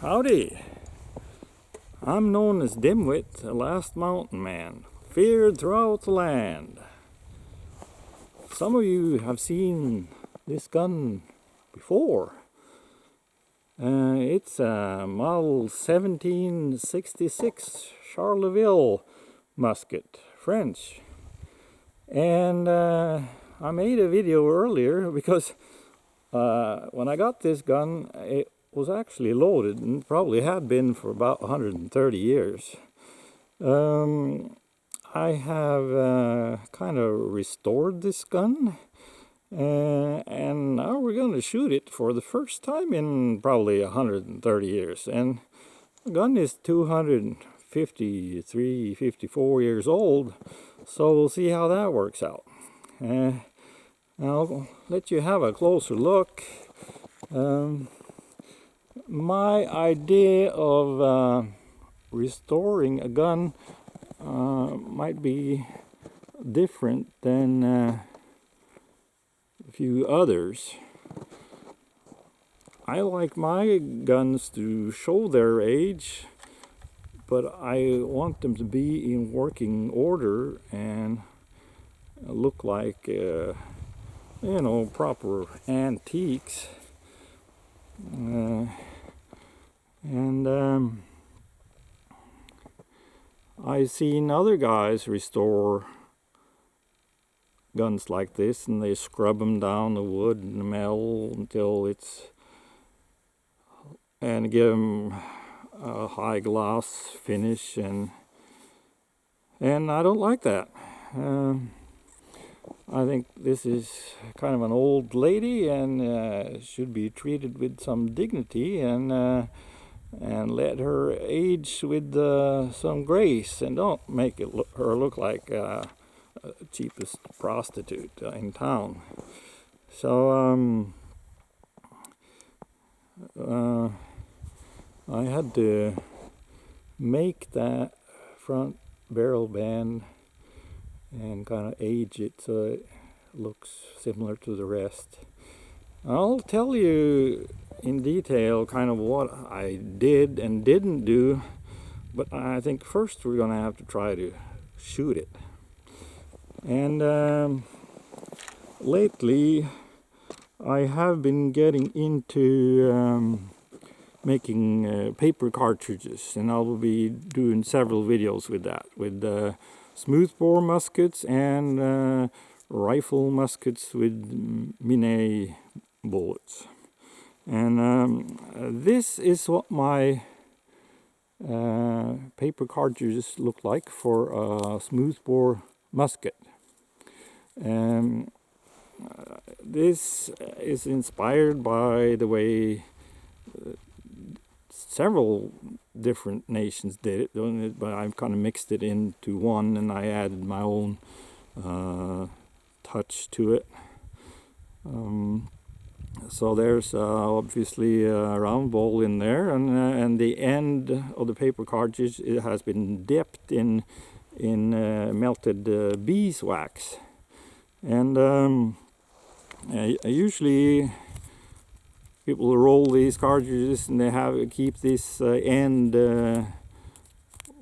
Howdy! I'm known as Dimwit, the last mountain man, feared throughout the land. Some of you have seen this gun before. It's a model 1766 Charleville musket, French. And I made a video earlier because when I got this gun, it was actually loaded and probably had been for about 130 years. I have kind of restored this gun, and now we're going to shoot it for the first time in probably 130 years. And the gun is 253, 54 years old, so we'll see how that works out. I'll let you have a closer look. My idea of restoring a gun might be different than a few others. I like my guns to show their age, but I want them to be in working order and look like proper antiques. I've seen other guys restore guns like this, and they scrub them down, the wood and the metal, until and give them a high gloss finish, and I don't like that. I think this is kind of an old lady and should be treated with some dignity, and let her age with some grace, and don't make her look like cheapest prostitute in town. So I had to make that front barrel band and kind of age it so it looks similar to the rest. I'll tell you in detail kind of what I did and didn't do, but I think first we're going to have to try to shoot it. And lately I have been getting into making paper cartridges, and I will be doing several videos with that, with smoothbore muskets and rifle muskets with Minet bullets. And this is what my paper cartridges look like for a smoothbore musket. This is inspired by the way several different nations did it, but I've kind of mixed it into one, and I added my own touch to it. So there's obviously a round ball in there, and the end of the paper cartridge, it has been dipped in melted beeswax. And usually people roll these cartridges and they keep this end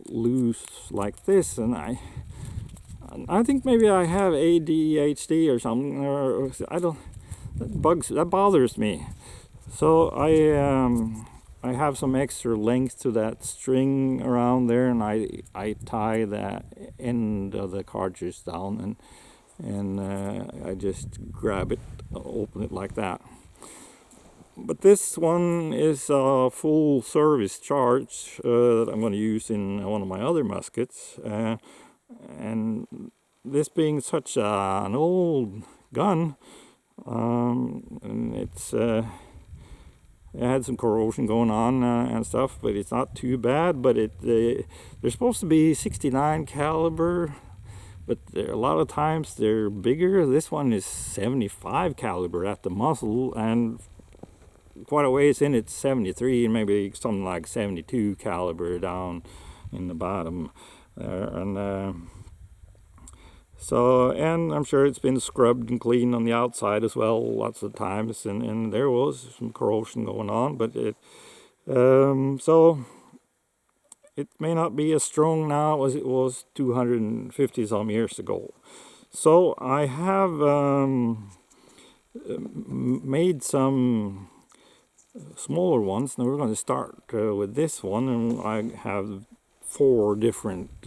loose like this, and I think maybe I have ADHD or something, or I don't. That bothers me. So I have some extra length to that string around there, and I tie that end of the cartridge down, and I just grab it, open it like that. But this one is a full service charge that I'm going to use in one of my other muskets, and this being such an old gun, and it had some corrosion going on and stuff, but it's not too bad. But they're supposed to be 69 caliber, but a lot of times they're bigger. This one is 75 caliber at the muzzle, and quite a ways in it's 73, and maybe something like 72 caliber down in the bottom there. And and I'm sure it's been scrubbed and cleaned on the outside as well lots of times, and there was some corrosion going on, but So it may not be as strong now as it was 250 some years ago. So I have made some smaller ones. Now we're going to start with this one, and I have 4 different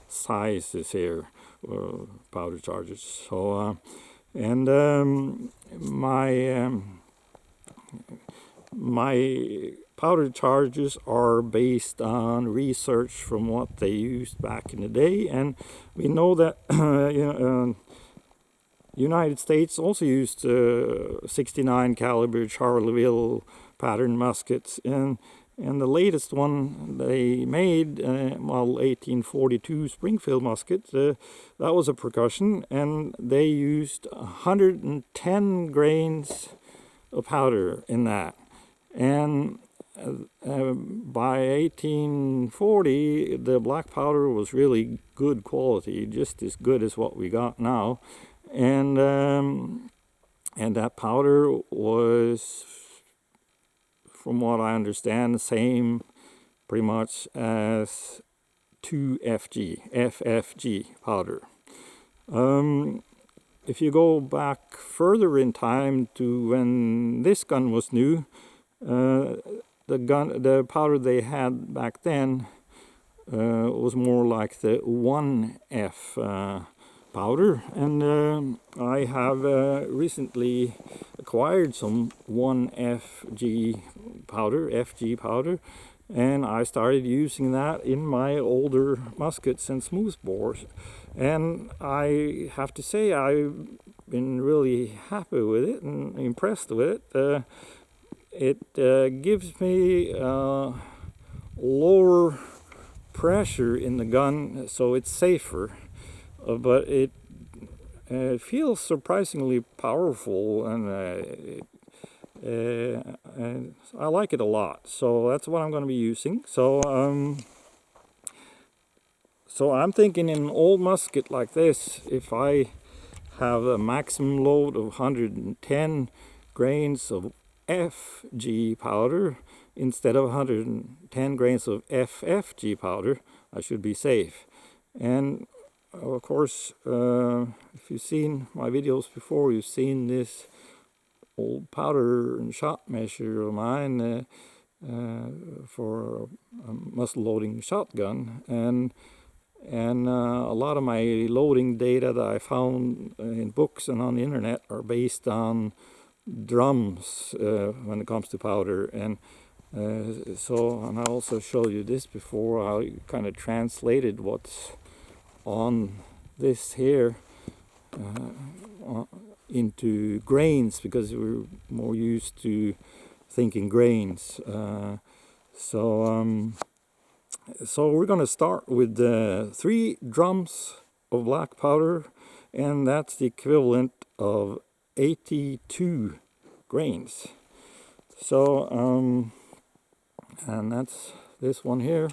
sizes here, powder charges. So and my powder charges are based on research from what they used back in the day, and we know that United States also used 69 caliber Charleville pattern muskets, and the latest one they made, 1842 Springfield musket, that was a percussion, and they used 110 grains of powder in that. And by 1840, the black powder was really good quality, just as good as what we got now. And that powder was, from what I understand, the same pretty much as 2FFG powder. If you go back further in time to when this gun was new, the powder they had back then was more like the 1F powder, and I have recently acquired some 1FG powder, FG powder, and I started using that in my older muskets and smoothbores, and I have to say I've been really happy with it and impressed with it. It gives me lower pressure in the gun, so it's safer, but it feels surprisingly powerful, and I like it a lot. So that's what I'm going to be using. So I'm thinking in an old musket like this, if I have a maximum load of 110 grains of FG powder instead of 110 grains of FFG powder, I should be safe. And of course, if you've seen my videos before, you've seen this old powder and shot measure of mine for a muzzle loading shotgun, and a lot of my loading data that I found in books and on the internet are based on drums when it comes to powder. And and I also showed you this before. I kind of translated what's on this here into grains, because we're more used to thinking grains. So we're going to start with 3 drums of black powder, and that's the equivalent of 82 grains. So and that's this one here.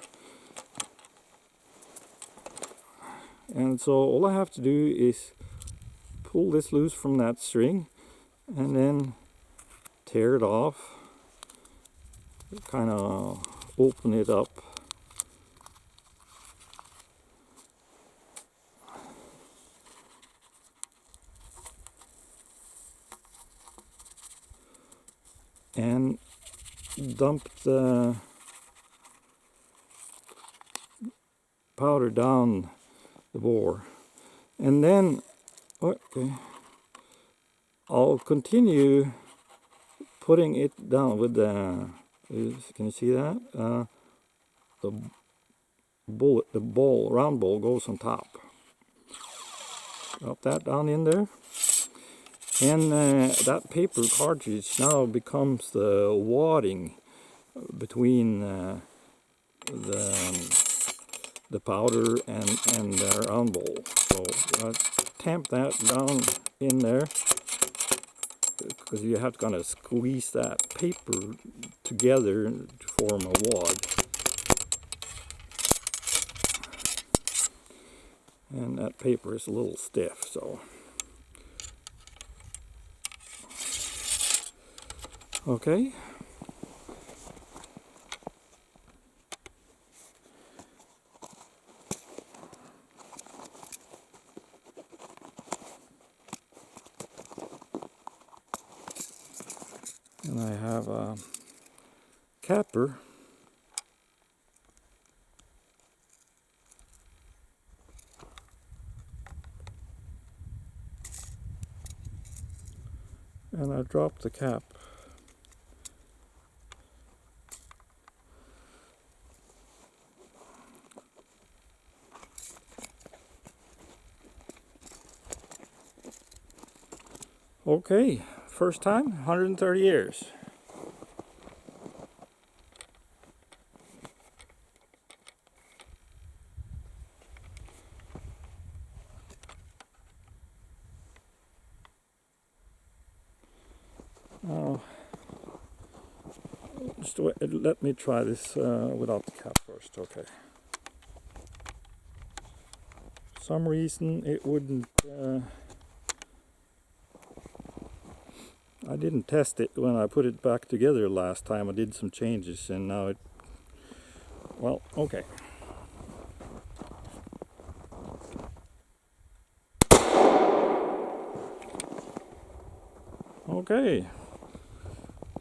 And so all I have to do is pull this loose from that string and then tear it off, kind of open it up. And dump the powder down the bore, and then I'll continue putting it down with the, can you see that? The round ball goes on top. Drop that down in there, and that paper cartridge now becomes the wadding between the powder and the round ball. So tamp that down in there, because you have to kind of squeeze that paper together to form a wad. And that paper is a little stiff, so okay. And I have a capper. And I dropped the cap. Okay, first time, 130 years. Just let me try this without the cap first, okay. For some reason it wouldn't, I didn't test it when I put it back together last time. I did some changes and now it, well, okay. Okay,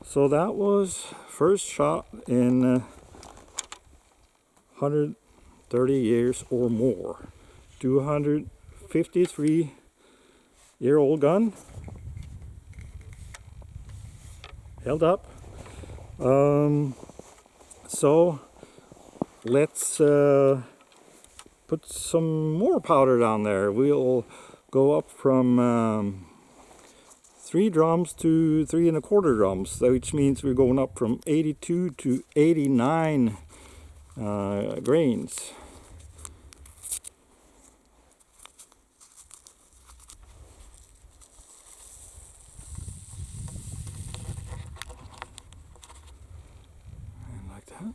so that was first shot in 130 years or more. 253-year-old gun. Held up. So let's put some more powder down there. We'll go up from 3 drums to 3 1/4 drums, which means we're going up from 82 to 89 grains. And like that.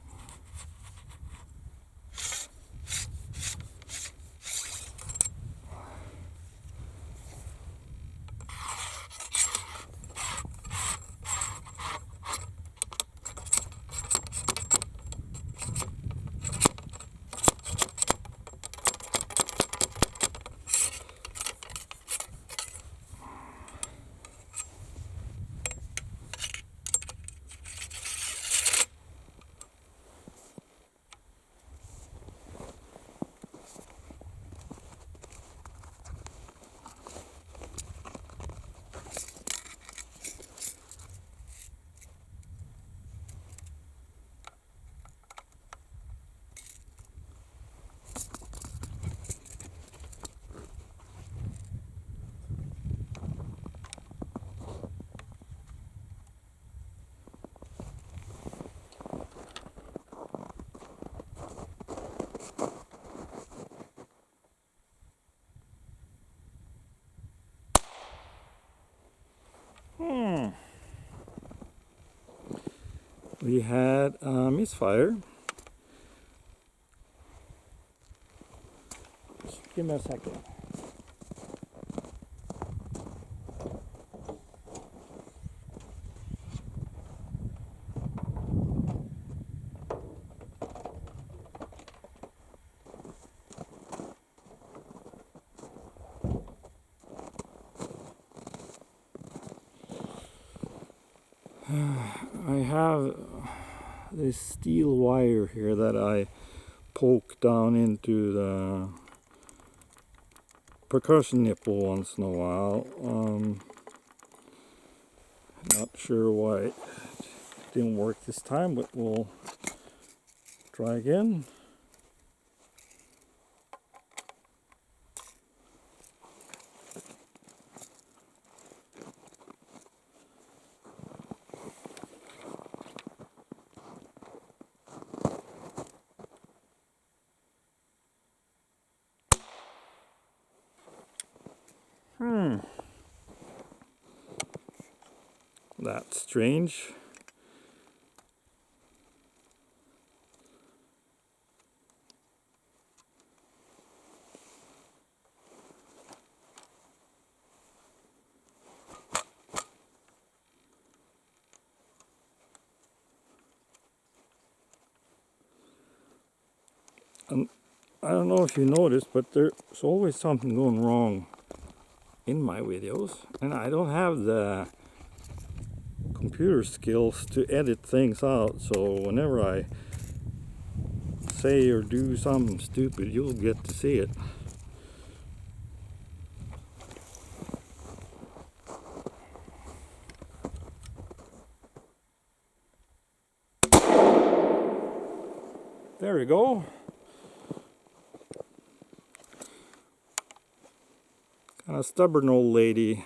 We had a misfire. Just give me a second. I have this steel wire here that I poke down into the percussion nipple once in a while. Not sure why it didn't work this time, but we'll try again. That's strange. And I don't know if you noticed, but there's always something going wrong in my videos, and I don't have the computer skills to edit things out, so whenever I say or do something stupid, you'll get to see it. There we go. Kind of stubborn old lady.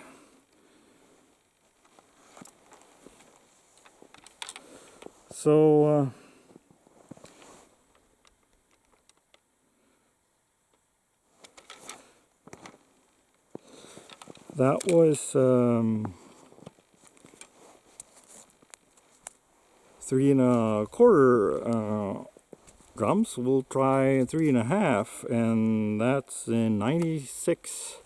So that was 3 1/4 grams. We'll try 3 1/2, and that's in 96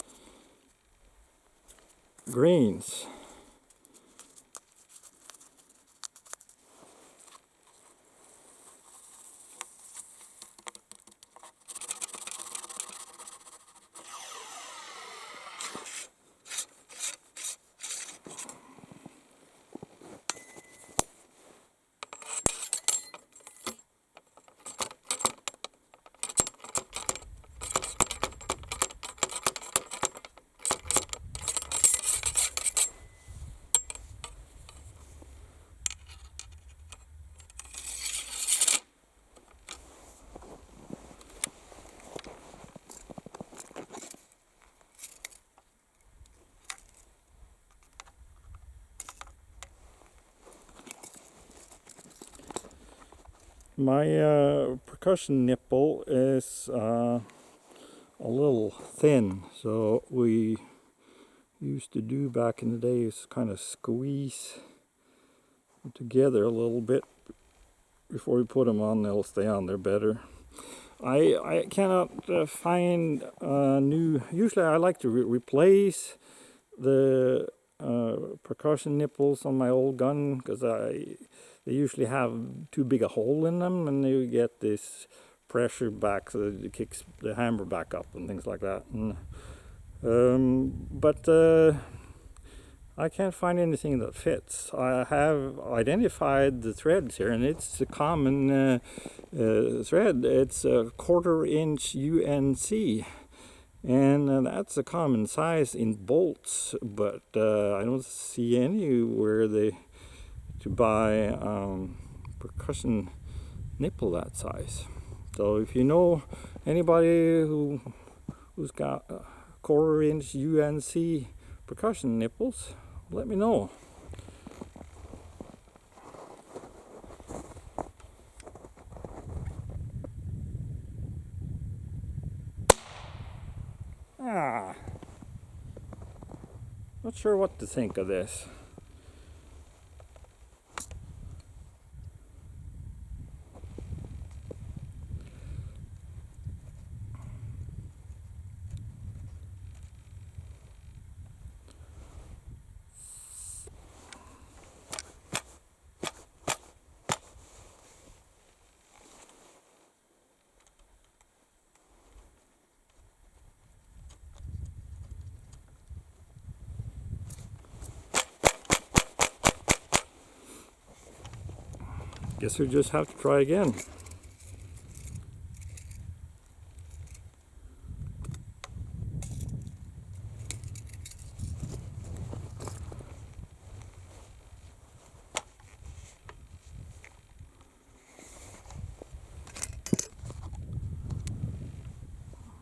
grains. My percussion nipple is a little thin, so we used to do back in the day is kind of squeeze them together a little bit before we put them on. They'll stay on there better. I cannot find new. Usually I like to replace the percussion nipples on my old gun, because they usually have too big a hole in them, and you get this pressure back, so that it kicks the hammer back up and things like that. And, but I can't find anything that fits. I have identified the threads here, and it's a common thread. It's a 1/4 inch UNC. And that's a common size in bolts, but I don't see anywhere to buy percussion nipple that size. So if you know anybody who's got 1/4 inch UNC percussion nipples, let me know. Not sure what to think of this. Guess we just have to try again.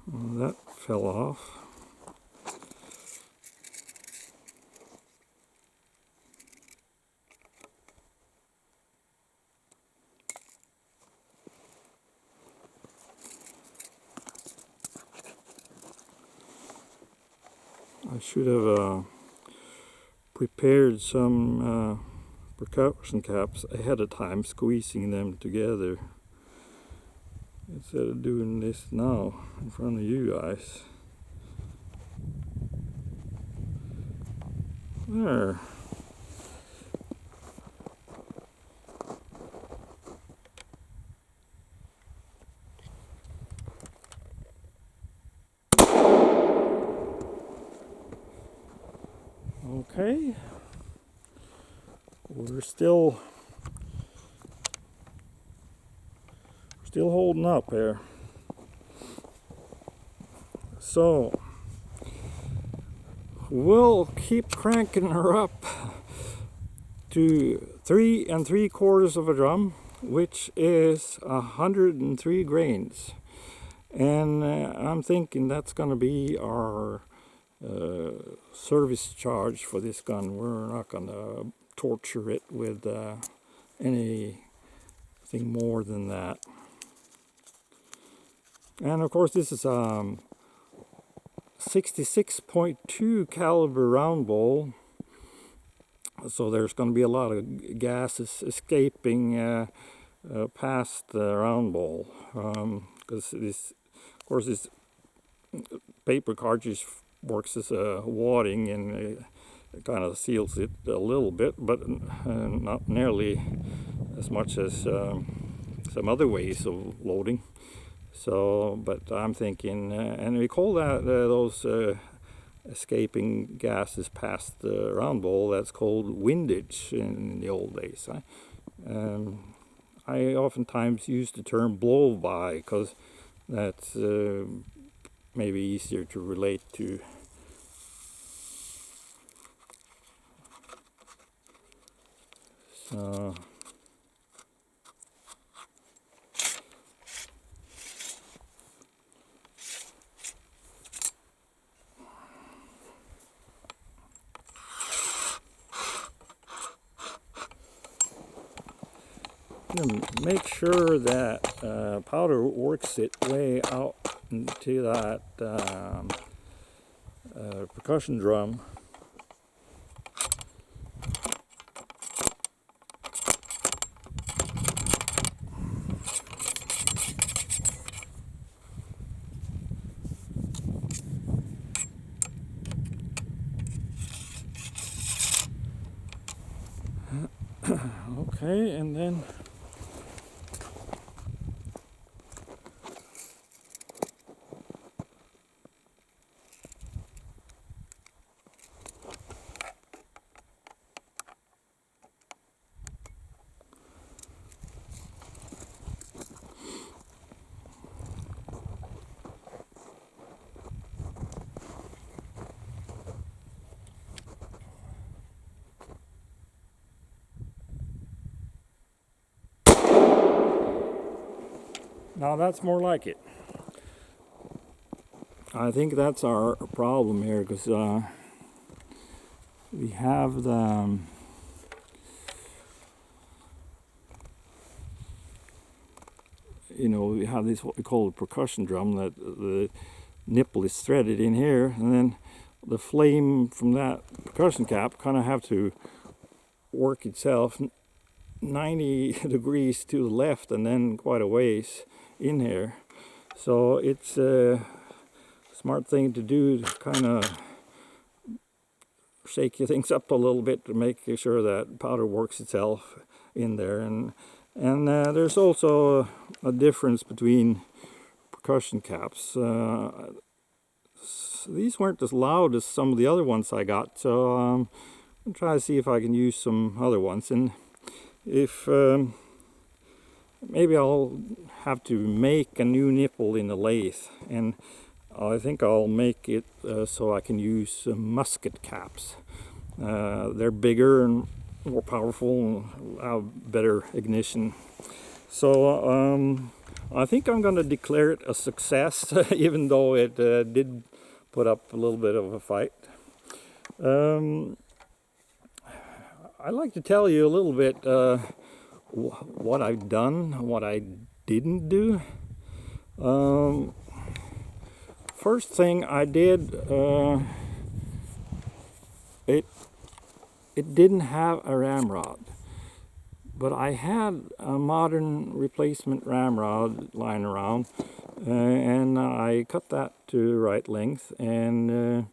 Well, that fell off. I should have prepared some percussion caps ahead of time, squeezing them together, instead of doing this now in front of you guys. There. Okay, we're still holding up here. So we'll keep cranking her up to 3 3/4 of a drum, which is 103 grains. And I'm thinking that's going to be our service charge for this gun. We're not going to torture it with anything more than that. And of course this is 66.2 caliber round ball, so there's going to be a lot of gases escaping past the round ball, because this, of course, this paper cartridge works as a wadding, and it kind of seals it a little bit, but not nearly as much as some other ways of loading. So, but I'm thinking, and we call that those escaping gases past the round ball, that's called windage in the old days. I oftentimes use the term blow-by because that's maybe easier to relate to. So make sure that powder works its way out into that percussion drum. Okay, and then now that's more like it. I think that's our problem here, because we have the we have this what we call a percussion drum, that the nipple is threaded in here, and then the flame from that percussion cap kind of have to work itself 90 degrees to the left and then quite a ways in here. So it's a smart thing to do to kind of shake your things up a little bit to make sure that powder works itself in there. And there's also a difference between percussion caps. These weren't as loud as some of the other ones I got, so I'll try to see if I can use some other ones. And if maybe I'll have to make a new nipple in the lathe, and I think I'll make it so I can use musket caps. They're bigger and more powerful and have better ignition. So I think I'm going to declare it a success, even though it did put up a little bit of a fight. I'd like to tell you a little bit what I've done, what I didn't do. First thing I did, it didn't have a ramrod, but I had a modern replacement ramrod lying around, and I cut that to right length, and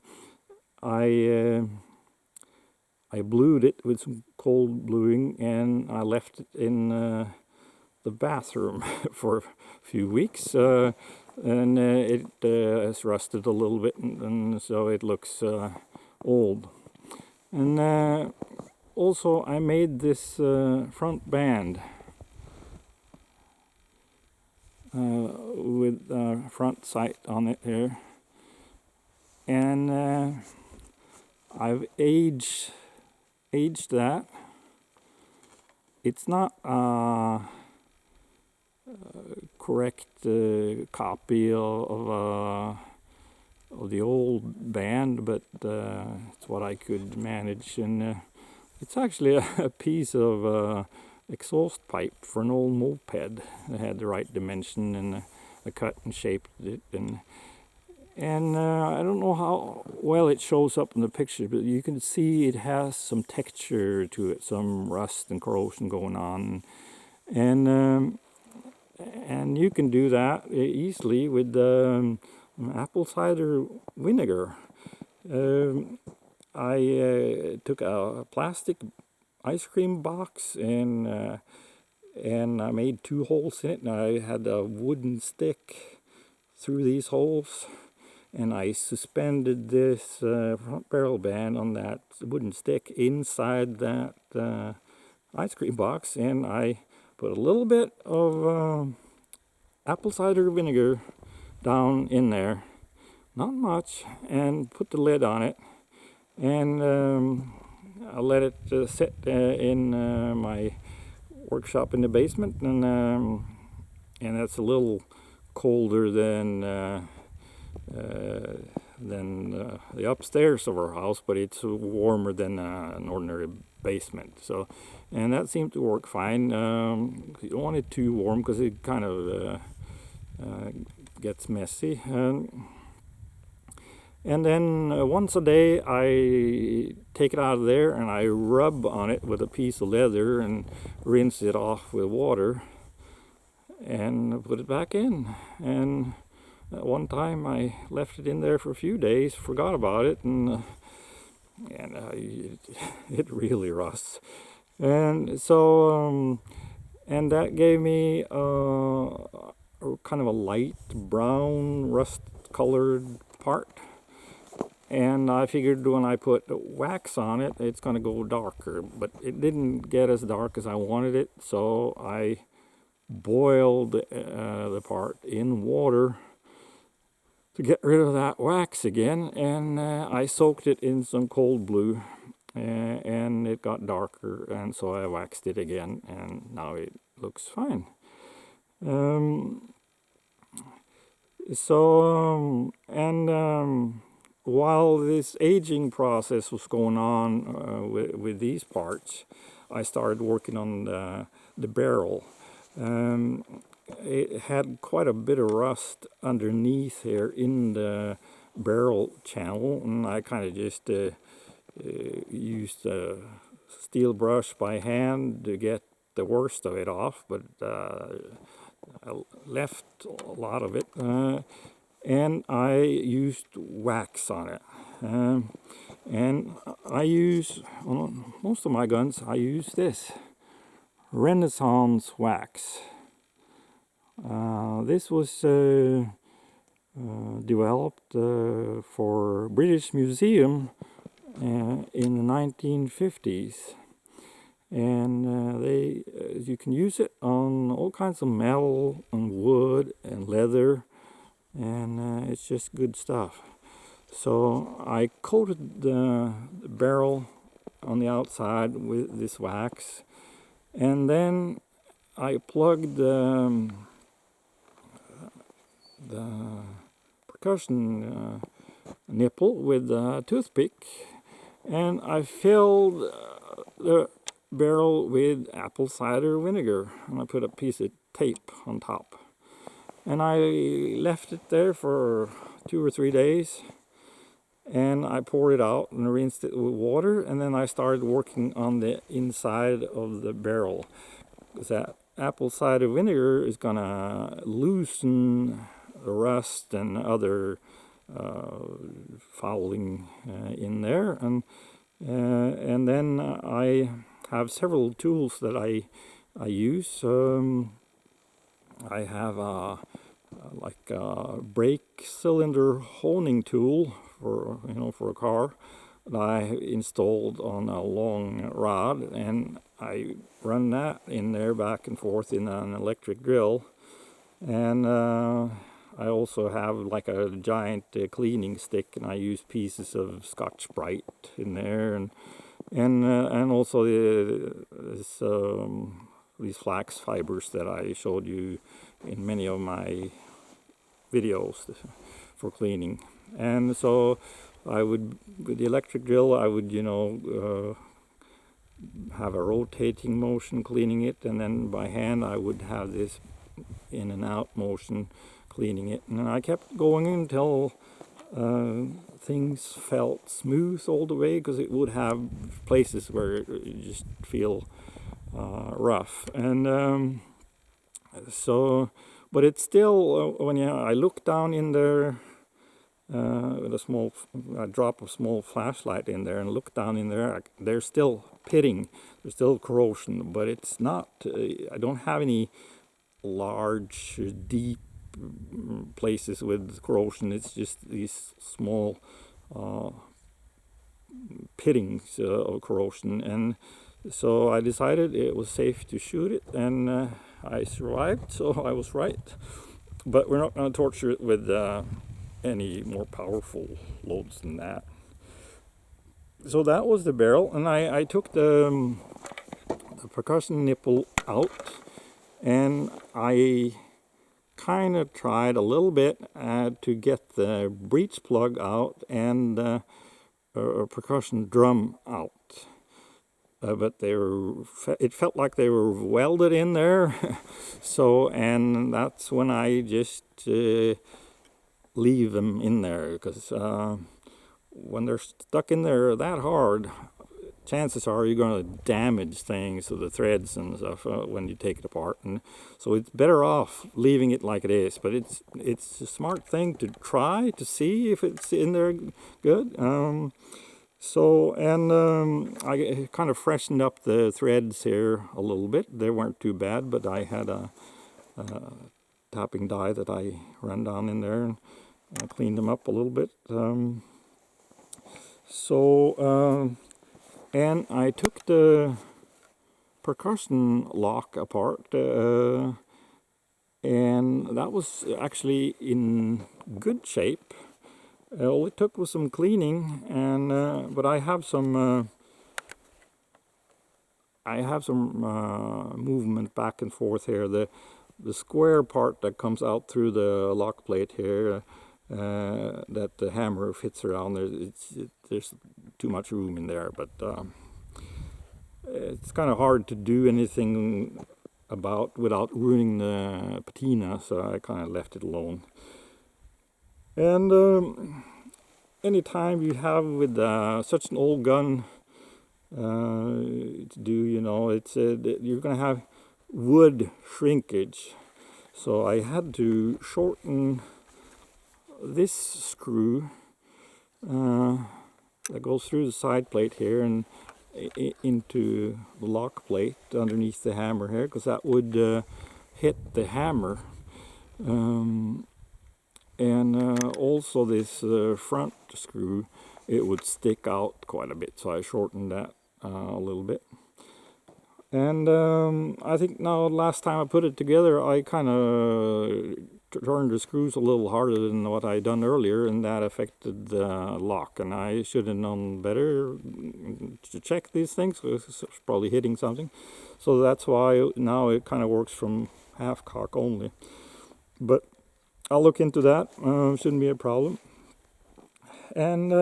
I blued it with some cold bluing, and I left it in the bathroom for a few weeks, and it has rusted a little bit, and so it looks old. And also I made this front band with front sight on it here, and I've aged that. It's not correct copy of the old band, but it's what I could manage, and it's actually a piece of exhaust pipe for an old moped. It had the right dimension, and I cut and shaped it, and I don't know how well it shows up in the picture, but you can see it has some texture to it, some rust and corrosion going on, and you can do that easily with apple cider vinegar. I took a plastic ice cream box and I made 2 holes in it, and I had a wooden stick through these holes, and I suspended this front barrel band on that wooden stick inside that ice cream box, and I put a little bit of apple cider vinegar down in there, not much, and put the lid on it, and I let it sit in my workshop in the basement, and that's a little colder than the upstairs of our house, but it's warmer than an ordinary basement. So, and that seemed to work fine. You don't want it too warm because it kind of gets messy. And then once a day I take it out of there and I rub on it with a piece of leather and rinse it off with water and put it back in. And at one time I left it in there for a few days, forgot about it, and it really rusts. And so and that gave me kind of a light brown rust colored part. And I figured when I put wax on it, it's going to go darker, but it didn't get as dark as I wanted it, so I boiled the part in water to get rid of that wax again, and I soaked it in some cold blue, and it got darker, and so I waxed it again, and now it looks fine. While this aging process was going on with these parts, I started working on the barrel. It had quite a bit of rust underneath here in the barrel channel, and I kind of just used a steel brush by hand to get the worst of it off, but I left a lot of it. And I used wax on it, and I use, on most of my guns, I use this Renaissance wax. This was developed for British Museum in the 1950s, and you can use it on all kinds of metal and wood and leather, and it's just good stuff. So I coated the barrel on the outside with this wax, and then I plugged the percussion nipple with a toothpick, and I filled the barrel with apple cider vinegar, and I put a piece of tape on top. And I left it there for 2 or 3 days, and I poured it out and rinsed it with water, and then I started working on the inside of the barrel, because that apple cider vinegar is gonna loosen the rust and other fouling in there, and then I have several tools that I use. I have like a brake cylinder honing tool for a car, that I installed on a long rod, and I run that in there back and forth in an electric drill. And I also have like a giant cleaning stick, and I use pieces of Scotch-Brite in there, and also these flax fibers that I showed you in many of my videos for cleaning. And so I would, with the electric drill, I would, you know, have a rotating motion cleaning it, and then by hand I would have this in and out motion cleaning it. And I kept going until things felt smooth all the way, because it would have places where you just feel rough. And so, but it's still, when I look down in there with a drop of small flashlight in there and look down in there, there's still pitting, there's still corrosion, but it's not, I don't have any large, deep places with corrosion. It's just these small pittings of corrosion. And so I decided it was safe to shoot it, and I survived, so I was right. But we're not going to torture it with any more powerful loads than that. So that was the barrel, and I took the percussion nipple out, and I kind of tried a little bit to get the breech plug out and the percussion drum out. But it felt like they were welded in there. So, and that's when I just leave them in there, because when they're stuck in there that hard, chances are you're going to damage things, so the threads and stuff, when you take it apart. And so it's better off leaving it like it is. But it's a smart thing to try to see if it's in there good. So, and I kind of freshened up the threads here a little bit. They weren't too bad, but I had a tapping dye that I ran down in there, and I cleaned them up a little bit. And I took the percussion lock apart, and that was actually in good shape. All it took was some cleaning, and but I have some movement back and forth here. The square part that comes out through the lock plate here, that the hammer fits around, there's too much room in there, but it's kind of hard to do anything about without ruining the patina, so I kind of left it alone. And any time you have with such an old gun to do, you know, it's you're going to have wood shrinkage. So I had to shorten this screw that goes through the side plate here and into the lock plate underneath the hammer here, because that would hit the hammer. And also this front screw, it would stick out quite a bit, so I shortened that a little bit. And I think now last time I put it together, I kind of turned the screws a little harder than what I done earlier, and that affected the lock. And I should have known better to check these things, because it's probably hitting something. So that's why now it kind of works from half cock only. But I'll look into that. Shouldn't be a problem. And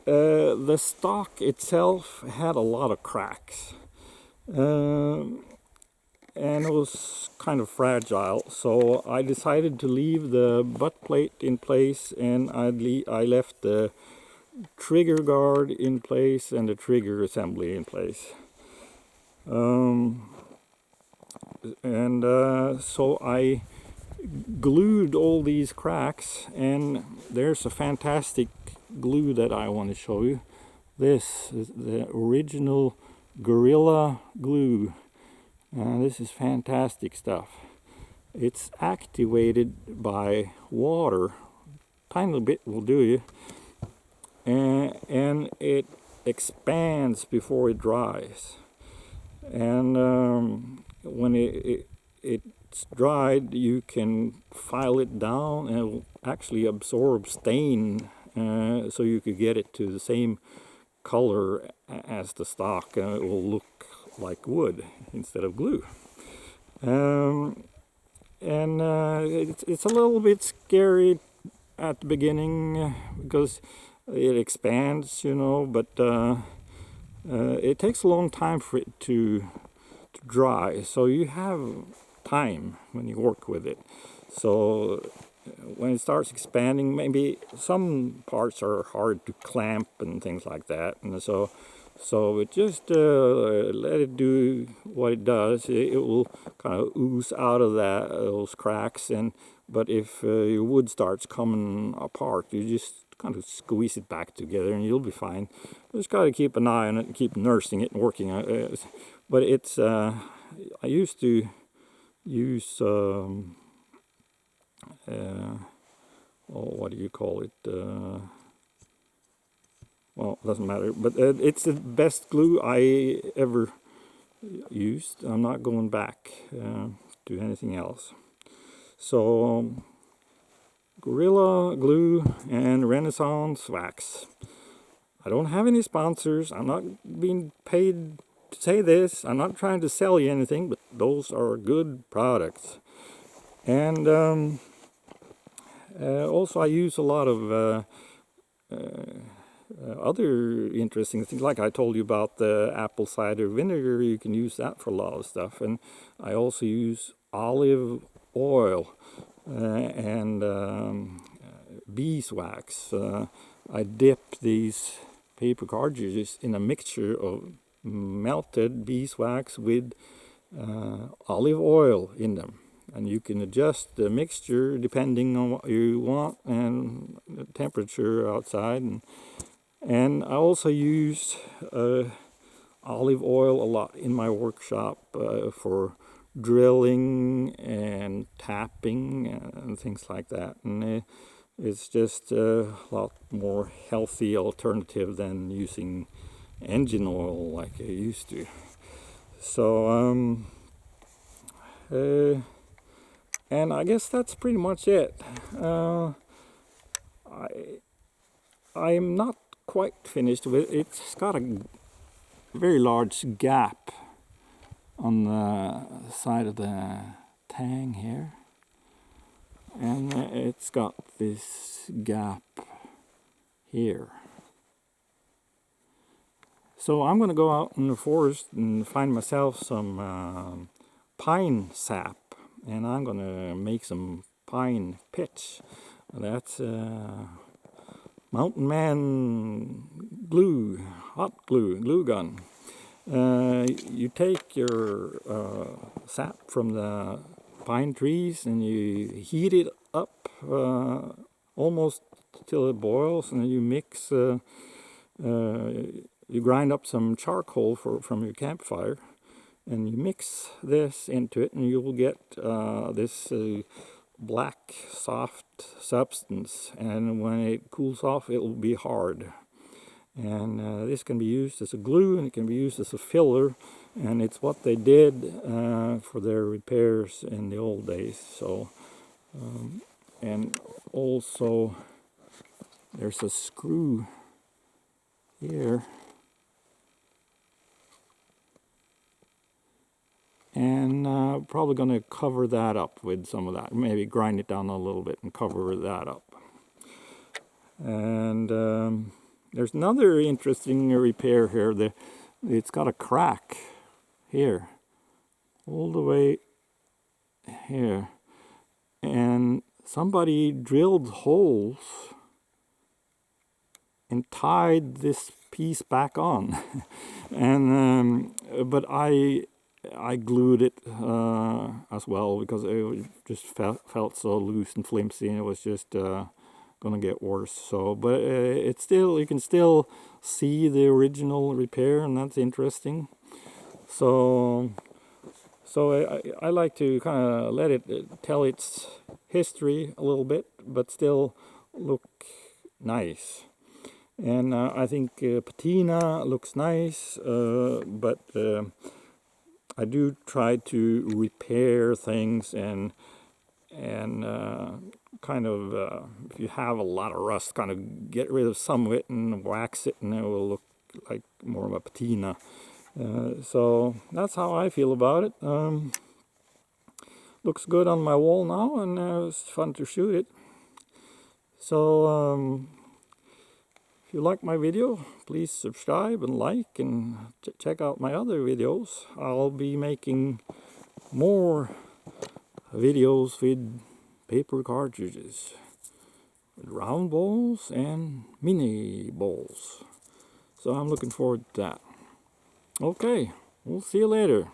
the stock itself had a lot of cracks, and it was kind of fragile. So I decided to leave the butt plate in place, and I left the trigger guard in place and the trigger assembly in place. So I glued all these cracks, and there's a fantastic glue that I want to show you. This is the original Gorilla glue. This is fantastic stuff. It's activated by water. Tiny little bit will do you. and it expands before it dries. And when it's dried, you can file it down and it will actually absorb stain, so you could get it to the same color as the stock, and it will look like wood instead of glue. And it's a little bit scary at the beginning because it expands, you know, but it takes a long time for it to dry, so you have time when you work with it. So when it starts expanding, maybe some parts are hard to clamp and things like that, and so it just let it do what it does. It will kind of ooze out of those cracks, but if your wood starts coming apart, you just kind of squeeze it back together and you'll be fine. Just got to keep an eye on it and keep nursing it and working on it. But it's I used to use what do you call it? Well, it doesn't matter, but it's the best glue I ever used. I'm not going back to anything else. So Gorilla Glue and Renaissance Wax. I don't have any sponsors. I'm not being paid to say this. I'm not trying to sell you anything, but those are good products. And also I use a lot of other interesting things, like I told you about the apple cider vinegar. You can use that for a lot of stuff. And I also use olive oil and beeswax. I dip these paper cartridges in a mixture of melted beeswax with olive oil in them, and you can adjust the mixture depending on what you want and the temperature outside. And I also use olive oil a lot in my workshop for drilling and tapping and things like that. And it's just a lot more healthy alternative than using engine oil like I used to. So, and I guess that's pretty much it. I'm not quite finished with it. It's got a very large gap on the side of the tang here, and it's got this gap here. So I'm going to go out in the forest and find myself some pine sap, and I'm going to make some pine pitch. That's mountainman glue, hot glue gun. You take your sap from the pine trees and you heat it up almost till it boils, and then you mix, you grind up some charcoal from your campfire, and you mix this into it, and you will get this black soft substance, and when it cools off it will be hard. And this can be used as a glue, and it can be used as a filler, and it's what they did for their repairs in the old days. So and also there's a screw here, and probably going to cover that up with some of that, maybe grind it down a little bit and cover that up. And there's another interesting repair here. It's got a crack here, all the way here, and somebody drilled holes and tied this piece back on. And but I glued it as well, because it just felt so loose and flimsy, and it was just gonna get worse. So, but it's still, you can still see the original repair, and that's interesting. So I like to kind of let it tell its history a little bit, but still look nice. And I think patina looks nice, but I do try to repair things and kind of, if you have a lot of rust, kind of get rid of some of it and wax it, and it will look like more of a patina. So that's how I feel about it. Looks good on my wall now, and it's fun to shoot it. So if you like my video, please subscribe and like, and check out my other videos. I'll be making more videos with paper cartridges, with round balls and mini balls. So I'm looking forward to that. Okay, we'll see you later.